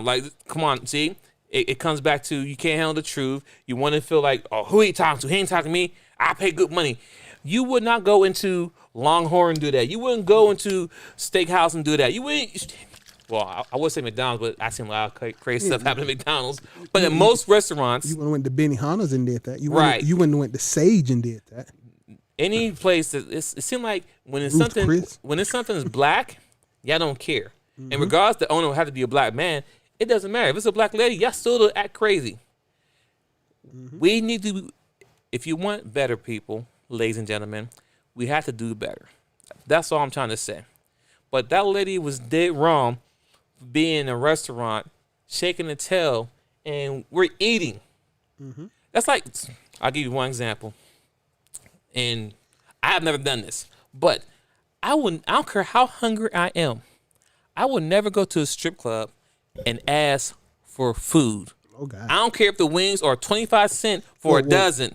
Like, come on, see? It comes back to you can't handle the truth. You want to feel like, oh, who he talking to? He ain't talking to me. I pay good money. You would not go into Longhorn and do that. You wouldn't go into Steakhouse and do that. You wouldn't. Well, I would say McDonald's, but I seen a lot of crazy stuff happen at McDonald's. But in most restaurants, You went to Benihana's and did that. Right. You went to Sage and did that. any place that it seems like when it's Ruth Chris. something's black, y'all don't care. And regardless, the owner will have to be a black man. It doesn't matter if it's a black lady. Y'all still act crazy. We need to. If you want better people, ladies and gentlemen, we have to do better. That's all I'm trying to say. But that lady was dead wrong being in a restaurant, shaking the tail, and we're eating. That's like, I'll give you one example. And I have never done this, but I don't care how hungry I am. I would never go to a strip club and ask for food. Oh God. I don't care if the wings are 25 cents for a Whoa. dozen.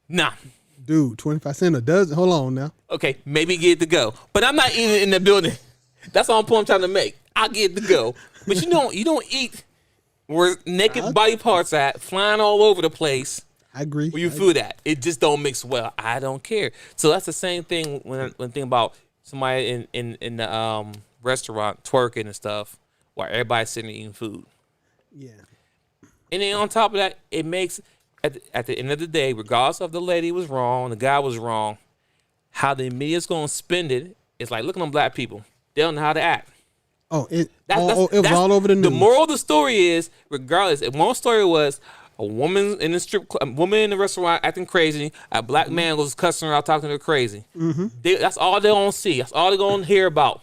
Nah. Dude, 25 cents a dozen. Hold on now. Okay, maybe get it to go. But I'm not eating in the building. That's all I'm trying to make. I'll get it to go. But you don't eat where naked body parts at, flying all over the place. I agree. Where you food at. It just don't mix well. I don't care. So that's the same thing when thinking about somebody in the restaurant twerking and stuff while everybody's sitting eating food. Yeah. And then on top of that, it makes at the end of the day, regardless of the lady was wrong, the guy was wrong, how the media's gonna spend it is like, look at them black people. They don't know how to act. Oh, it That's was all over the news. The moral of the story is, regardless, if one story was a woman in the a woman in the restaurant acting crazy, a black man was cussing her out, talking to her crazy. That's all they're gonna see. That's all they're gonna hear about.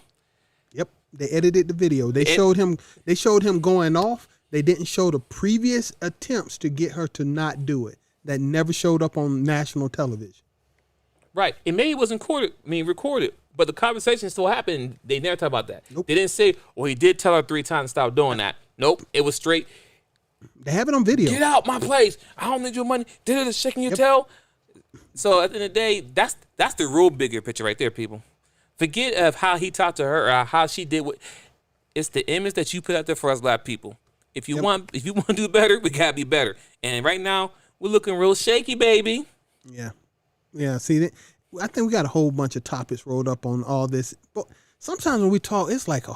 Yep. They edited the video. They showed him going off. They didn't show the previous attempts to get her to not do it. That never showed up on national television. Right. And maybe it wasn't recorded, but the conversation still happened. They never talk about that. Nope. They didn't say, well, he did tell her 3 times to stop doing that. Nope. It was straight, They have it on video. get out my place. I don't need your money. Did it shaking your tail? So at the end of the day, that's the real bigger picture right there, people. Forget of how he talked to her or how she did what. It's the image that you put out there for us black people. If you want to do better, we gotta be better. And right now, we're looking real shaky, baby. Yeah. Yeah. See, I think we got a whole bunch of topics rolled up on all this. But sometimes when we talk, it's like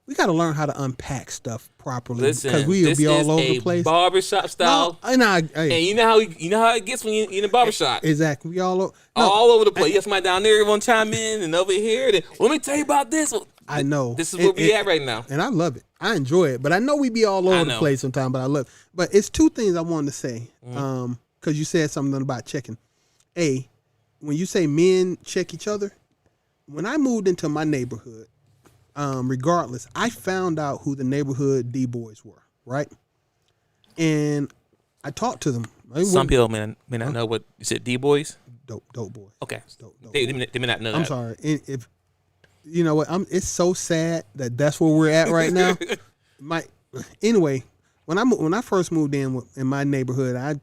we got to learn how to unpack stuff properly. Listen, because we'll this be all is over a the place. barbershop style. No, And you know how it gets when you're in a barbershop. Exactly. We all over. All over the place. You have somebody down there want to chime in and over here. Then, let me tell you about this. I know. This is where we at right now. And I love it. I enjoy it. But I know we be all over the place sometimes, but I love it. But it's 2 things I wanted to say. Because you said something about checking. A, when you say men check each other, when I moved into my neighborhood, regardless, I found out who the neighborhood D-boys were, right? And I talked to them. Some people may not know what you said. D boys. Dope boys. Okay. Dope They may not know. I'm that. sorry. You know what? It's so sad that that's where we're at right now. Anyway, when I first moved in my neighborhood, I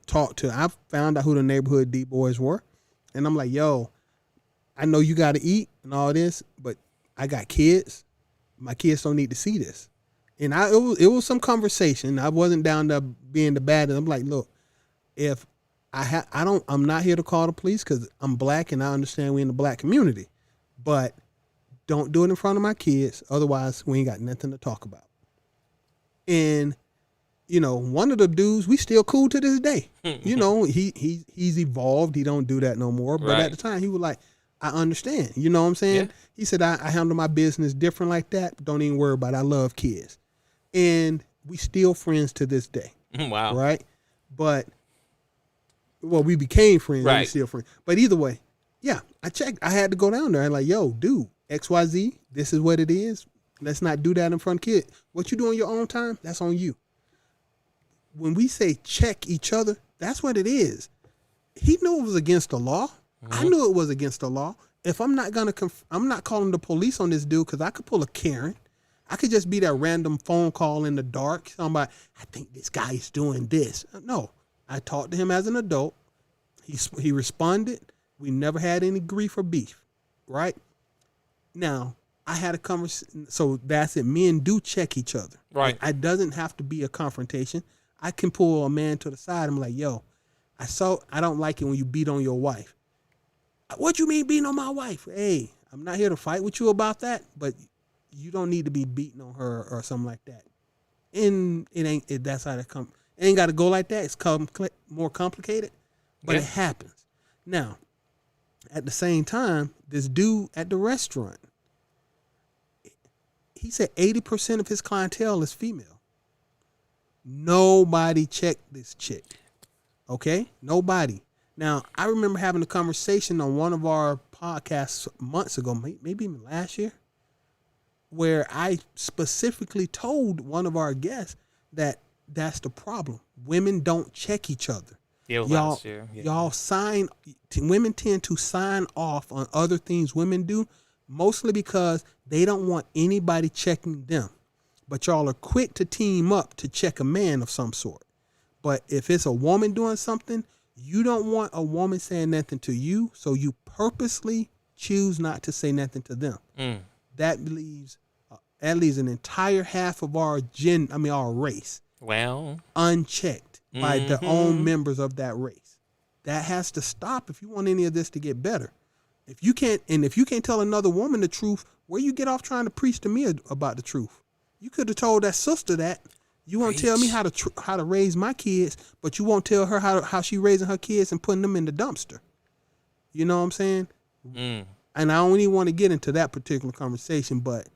found out who the neighborhood D boys were, and I'm like, yo, I know you got to eat and all this, but I got kids. My kids don't need to see this. And it was some conversation. I wasn't down to being the bad. I'm like, look, if I'm not here to call the police because I'm black and I understand we're in the black community, but don't do it in front of my kids. Otherwise, we ain't got nothing to talk about. And, you know, one of the dudes, we still cool to this day. You know, he's evolved. He don't do that no more. But at the time, he was like, I understand. You know what I'm saying? Yeah. He said, I handle my business different like that. Don't even worry about it. I love kids. And we still friends to this day. Wow. Right? But, well, we became friends. Right. We still friends. But either way, yeah, I checked. I had to go down there. I'm like, yo, dude, XYZ, this is what it is. Let's not do that in front of kids. What you do on your own time, that's on you. When we say check each other, that's what it is. He knew it was against the law. Mm-hmm. I knew it was against the law. If I'm not gonna, I'm not calling the police on this dude because I could pull a Karen. I could just be that random phone call in the dark. Somebody, I think this guy is doing this. No, I talked to him as an adult. He responded. We never had any grief or beef, right? Now, I had a conversation. So that's it. Men do check each other. Right. It doesn't have to be a confrontation. I can pull a man to the side. I'm like, yo, I don't like it when you beat on your wife. What you mean beating on my wife? Hey, I'm not here to fight with you about that, but you don't need to be beating on her or something like that. And that's how it comes. It ain't got to go like that. It's more complicated, but It happens. Now, at the same time, this dude at the restaurant, he said 80% of his clientele is female. Nobody checked this chick. Okay? Nobody. Now, I remember having a conversation on one of our podcasts months ago, maybe even last year, where I specifically told one of our guests that that's the problem. Women don't check each other. Yeah, last year. Yeah. Women tend to sign off on other things women do, mostly because they don't want anybody checking them. But y'all are quick to team up to check a man of some sort. But if it's a woman doing something, you don't want a woman saying nothing to you, so you purposely choose not to say nothing to them. That leaves an entire half of our race unchecked by their own members of that race. That has to stop if you want any of this to get better. If you can't tell another woman the truth, where you get off trying to preach to me about the truth? You could have told that sister that. You won't tell me how to raise my kids, but you won't tell her how she raising her kids and putting them in the dumpster. You know what I'm saying? And I don't even want to get into that particular conversation, but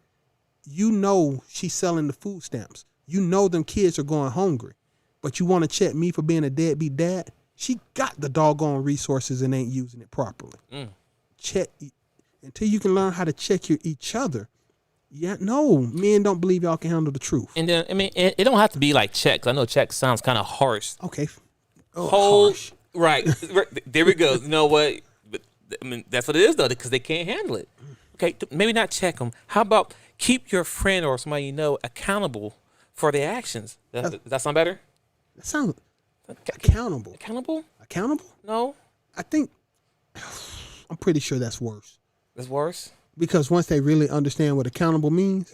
you know she's selling the food stamps. You know them kids are going hungry, but you want to check me for being a deadbeat dad? She got the doggone resources and ain't using it properly. Check until you can learn how to check each other. Yeah, no, men don't believe y'all can handle the truth. And then, I mean, it don't have to be like checks. I know check sounds kind of harsh. Okay. Harsh. Right. There we go. You know what? But, I mean, that's what it is, though, because they can't handle it. Okay, maybe not check them. How about keep your friend or somebody you know accountable for their actions? Does that sound better? That sounds accountable. Accountable? Accountable? No. I'm pretty sure that's worse. That's worse? Because once they really understand what accountable means,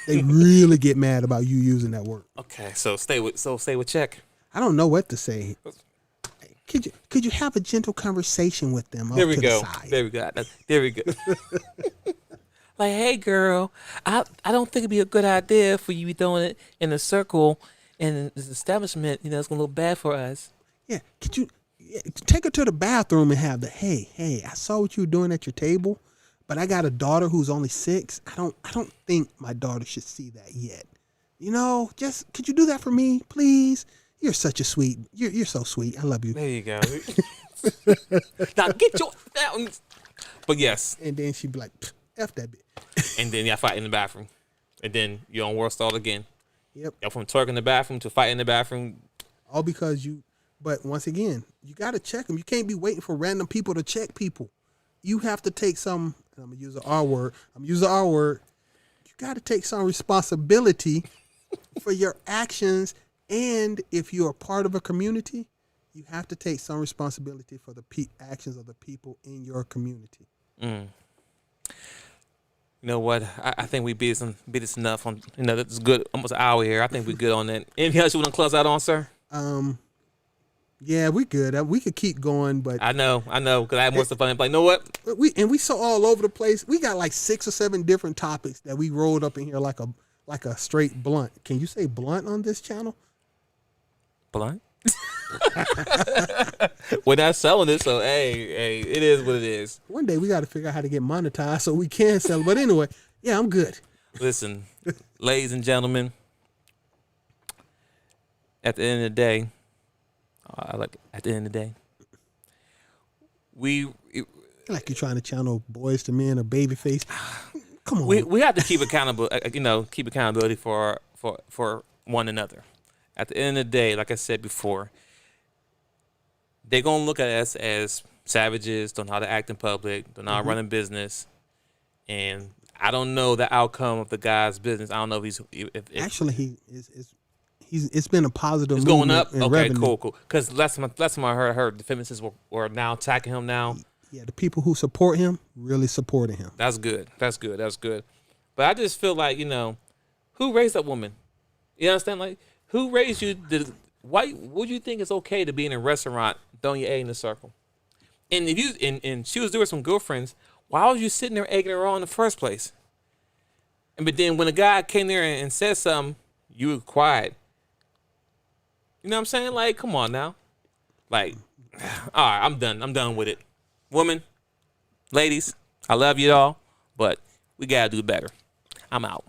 they really get mad about you using that word. Okay, so stay with check. I don't know what to say. Could you have a gentle conversation with them? There we go. There we go. There we go. Like, hey, girl, I don't think it'd be a good idea for you to be doing it in a circle in this establishment. You know, it's gonna look bad for us. Yeah. Could you take her to the bathroom and have hey, I saw what you were doing at your table. But I got a daughter who's only 6. I don't think my daughter should see that yet. You know, just could you do that for me, please? You're such a sweet. You're so sweet. I love you. There you go. Now get your. But yes. And then she'd be like, F that bitch. And then y'all fight in the bathroom, and then you're on Warstall again. Yep. Y'all from twerking in the bathroom to fight in the bathroom. All because you. But once again, you got to check them. You can't be waiting for random people to check people. You have to take some. I'm gonna use the R word. You got to take some responsibility for your actions, and if you're a part of a community, you have to take some responsibility for the actions of the people in your community. You know what? I think we beat this enough on. That's good. Almost an hour here. I think we're good on that. Anything else you want to close out on, sir? Yeah, we good. We could keep going, but I know, because I had more stuff on it. Like, you know what? we so all over the place. We got like 6 or 7 different topics that we rolled up in here like a straight blunt. Can you say blunt on this channel? Blunt? We're not selling it, so hey, it is what it is. One day we got to figure out how to get monetized so we can sell it. But anyway, yeah, I'm good. Listen, ladies and gentlemen, at the end of the day, we Like you're trying to channel Boys to Men or Babyface. Come on. we have to keep accountable. Keep accountability for one another. At the end of the day, like I said before, they're gonna look at us as savages, don't know how to act in public, don't know how to run a business, and I don't know the outcome of the guy's business. I don't know if Actually, it's been a positive. It's going up. In Okay, revenue. cool. Because last time I heard the feminists were now attacking him now. Yeah, the people who support him really supporting him. That's good. But I just feel like, who raised that woman? You understand? Like, who raised you? Why would you think it's okay to be in a restaurant throwing your egg in a circle? And if you and she was there with some girlfriends, why was you sitting there egging her on in the first place? But then when a guy came there and said something, you were quiet. You know what I'm saying? Like, come on now. Like, all right, I'm done. I'm done with it. Women, ladies, I love you all, but we gotta do better. I'm out.